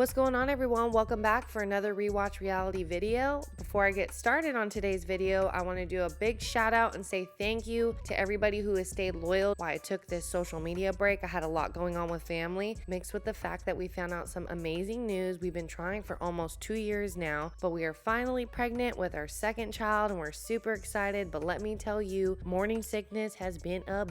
What's going on, everyone? Welcome back for another rewatch reality video. Before I get started on today's video, I want to do a big shout out and say thank you to everybody who has stayed loyal while I took this social media break. I had a lot going on with family, mixed with the fact that we found out some amazing news. We've been trying for almost 2 years now, but we are finally pregnant with our second child and we're super excited. But let me tell you, morning sickness has been a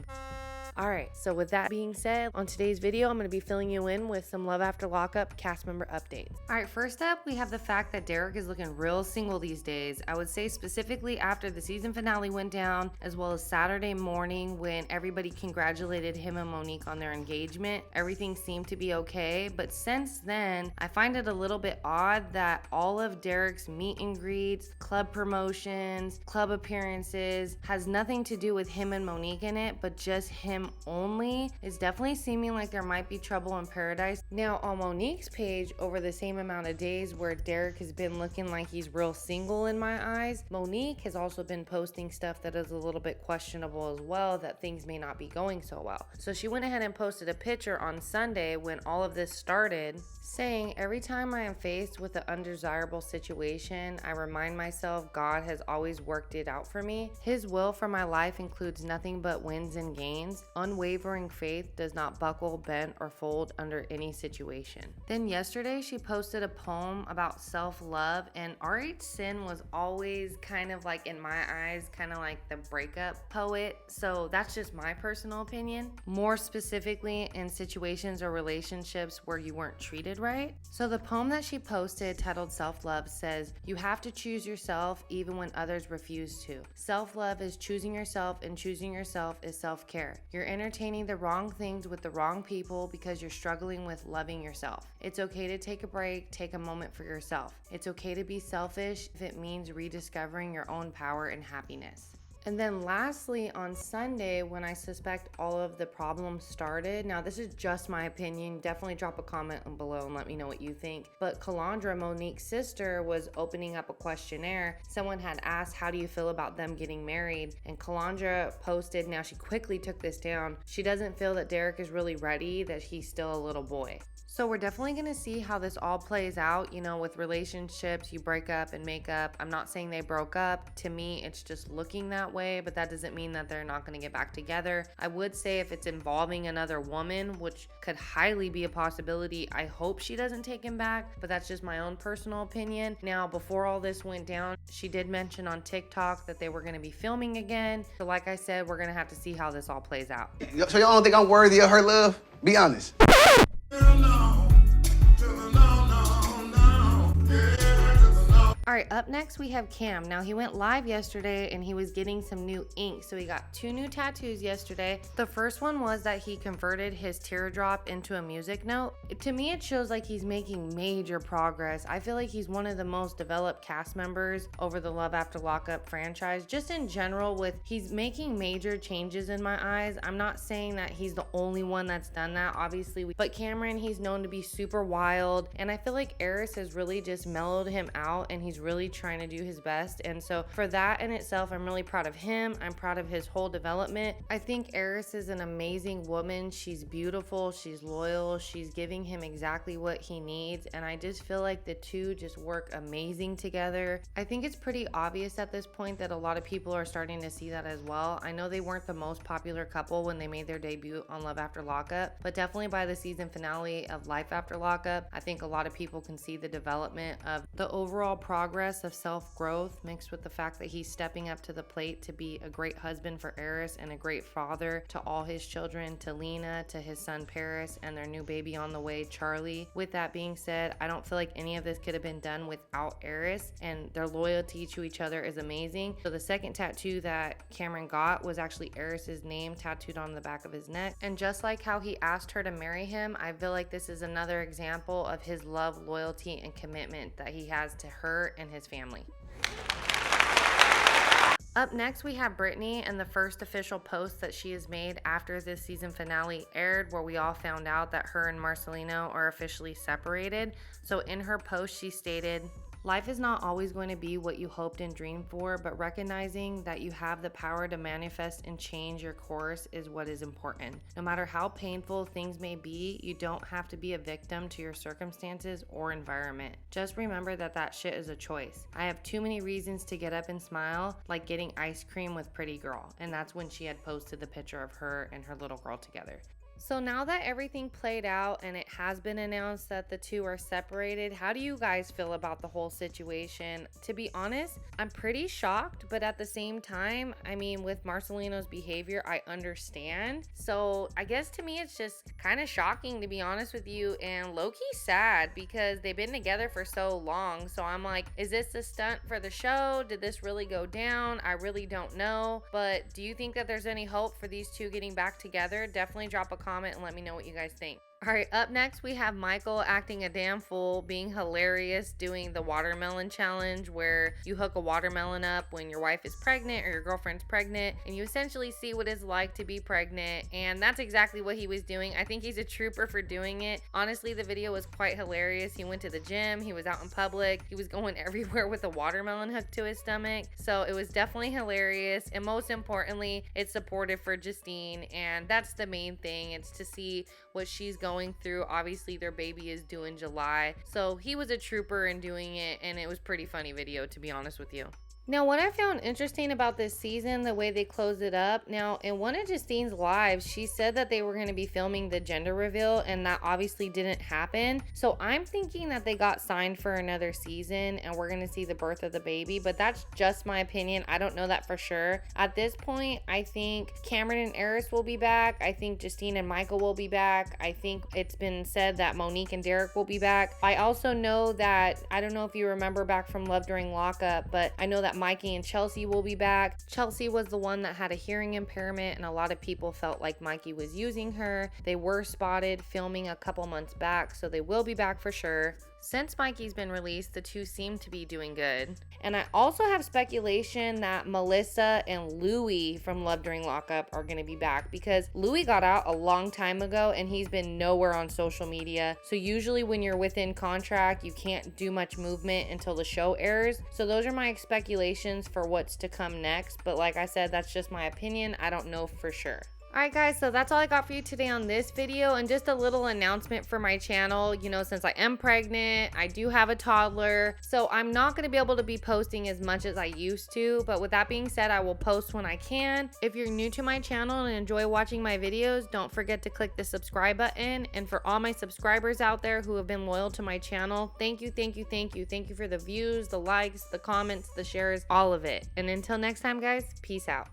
Alright, so with that being said, on today's video, I'm going to be filling you in with some Love After Lockup cast member updates. Alright, first up, we have the fact that Derek is looking real single these days. I would say specifically after the season finale went down, as well as Saturday morning when everybody congratulated him and Monique on their engagement. Everything seemed to be okay, but since then, I find it a little bit odd that all of Derek's meet and greets, club promotions, club appearances has nothing to do with him and Monique in it, but just him only. It's definitely seeming like there might be trouble in paradise. Now on Monique's page, over the same amount of days where Derek has been looking like he's real single in my eyes, Monique has also been posting stuff that is a little bit questionable as well, that things may not be going so well. So she went ahead and posted a picture on Sunday when all of this started, saying, "Every time I am faced with an undesirable situation, I remind myself God has always worked it out for me. His will for my life includes nothing but wins and gains. Unwavering faith does not buckle, bend, or fold under any situation." Then yesterday, she posted a poem about self-love, and R.H. Sin was always kind of like, in my eyes, kind of like the breakup poet. So that's just my personal opinion. More specifically, in situations or relationships where you weren't treated right. So the poem that she posted, titled Self-Love, says, "You have to choose yourself even when others refuse to. Self-love is choosing yourself, and choosing yourself is self-care. You're entertaining the wrong things with the wrong people because you're struggling with loving yourself. It's okay to take a break, take a moment for yourself. It's okay to be selfish if it means rediscovering your own power and happiness." And then lastly, on Sunday, when I suspect all of the problems started, now this is just my opinion, definitely drop a comment below and let me know what you think, but Calandra, Monique's sister, was opening up a questionnaire. Someone had asked, "How do you feel about them getting married?" And Calandra posted, now she quickly took this down, she doesn't feel that Derek is really ready, that he's still a little boy. So we're definitely going to see how this all plays out. You know, with relationships, you break up and make up. I'm not saying they broke up. To me, it's just looking that way, but that doesn't mean that they're not going to get back together. I would say if it's involving another woman, which could highly be a possibility, I hope she doesn't take him back, but that's just my own personal opinion. Now, before all this went down, she did mention on TikTok that they were going to be filming again. So like I said, we're going to have to see how this all plays out. So y'all don't think I'm worthy of her love? Be honest. Alright, up next we have Cam. Now he went live yesterday and he was getting some new ink. So he got 2 new tattoos yesterday. The first one was that he converted his teardrop into a music note. To me, it shows like he's making major progress. I feel like he's one of the most developed cast members over the Love After Lockup franchise. Just in general, with he's making major changes in my eyes. I'm not saying that he's the only one that's done that, obviously. But Cameron, he's known to be super wild. And I feel like Aris has really just mellowed him out and he's really trying to do his best. And so for that in itself, I'm really proud of him. I'm proud of his whole development. I think Aris is an amazing woman. She's beautiful, she's loyal, she's giving him exactly what he needs, and I just feel like the two just work amazing together. I think it's pretty obvious at this point that a lot of people are starting to see that as well. I know they weren't the most popular couple when they made their debut on Love After Lockup, but definitely by the season finale of Life After Lockup, I think a lot of people can see the development of the overall progress of self-growth, mixed with the fact that he's stepping up to the plate to be a great husband for Aris and a great father to all his children, to Lena, to his son Paris, and their new baby on the way, Charlie. With that being said, I don't feel like any of this could have been done without Aris, and their loyalty to each other is amazing. So the second tattoo that Cameron got was actually Aris's name tattooed on the back of his neck. And just like how he asked her to marry him, I feel like this is another example of his love, loyalty, and commitment that he has to her and his family. Up next, we have Britney and the first official post that she has made after this season finale aired, where we all found out that her and Marcelino are officially separated. So in her post, she stated, Life is not always going to be what you hoped and dreamed for, but recognizing that you have the power to manifest and change your course is what is important. No matter how painful things may be, you don't have to be a victim to your circumstances or environment. Just remember that that shit is a choice. I have too many reasons to get up and smile, like getting ice cream with Pretty Girl, and that's when she had posted the picture of her and her little girl together. So now that everything played out and it has been announced that the two are separated, how do you guys feel about the whole situation? To be honest, I'm pretty shocked, but at the same time, I mean, with Marcelino's behavior, I understand. So I guess to me, it's just kind of shocking, to be honest with you, and low-key sad because they've been together for so long. So I'm like, is this a stunt for the show? Did this really go down? I really don't know. But do you think that there's any hope for these two getting back together? Definitely drop a comment and let me know what you guys think. All right, up next we have Michael acting a damn fool, being hilarious, doing the watermelon challenge where you hook a watermelon up when your wife is pregnant or your girlfriend's pregnant, and you essentially see what it's like to be pregnant, and that's exactly what he was doing. I think he's a trooper for doing it. Honestly, the video was quite hilarious. He went to the gym, he was out in public, he was going everywhere with a watermelon hooked to his stomach, so it was definitely hilarious, and most importantly, it's supportive for Justine, and that's the main thing. It's to see what she's going through. Obviously their baby is due in July, so he was a trooper in doing it, and it was pretty funny video, to be honest with you. Now, what I found interesting about this season, the way they closed it up, now in one of Justine's lives, she said that they were going to be filming the gender reveal, and that obviously didn't happen. So I'm thinking that they got signed for another season and we're going to see the birth of the baby, but that's just my opinion. I don't know that for sure. At this point, I think Cameron and Aris will be back. I think Justine and Michael will be back. I think it's been said that Monique and Derek will be back. I also know that, I don't know if you remember back from Love During Lockup, but I know that Mikey and Chelsea will be back. Chelsea was the one that had a hearing impairment, and a lot of people felt like Mikey was using her. They were spotted filming a couple months back, so they will be back for sure. Since Mikey's been released, the two seem to be doing good. And I also have speculation that Melissa and Louis from Love During Lockup are going to be back, because Louis got out a long time ago and he's been nowhere on social media. So usually when you're within contract, you can't do much movement until the show airs. So those are my speculations for what's to come next. But like I said, that's just my opinion. I don't know for sure. Alright guys, so that's all I got for you today on this video, and just a little announcement for my channel. You know, since I am pregnant, I do have a toddler, so I'm not going to be able to be posting as much as I used to, but with that being said, I will post when I can. If you're new to my channel and enjoy watching my videos, don't forget to click the subscribe button, and for all my subscribers out there who have been loyal to my channel, thank you, thank you, thank you. Thank you for the views, the likes, the comments, the shares, all of it. And until next time guys, peace out.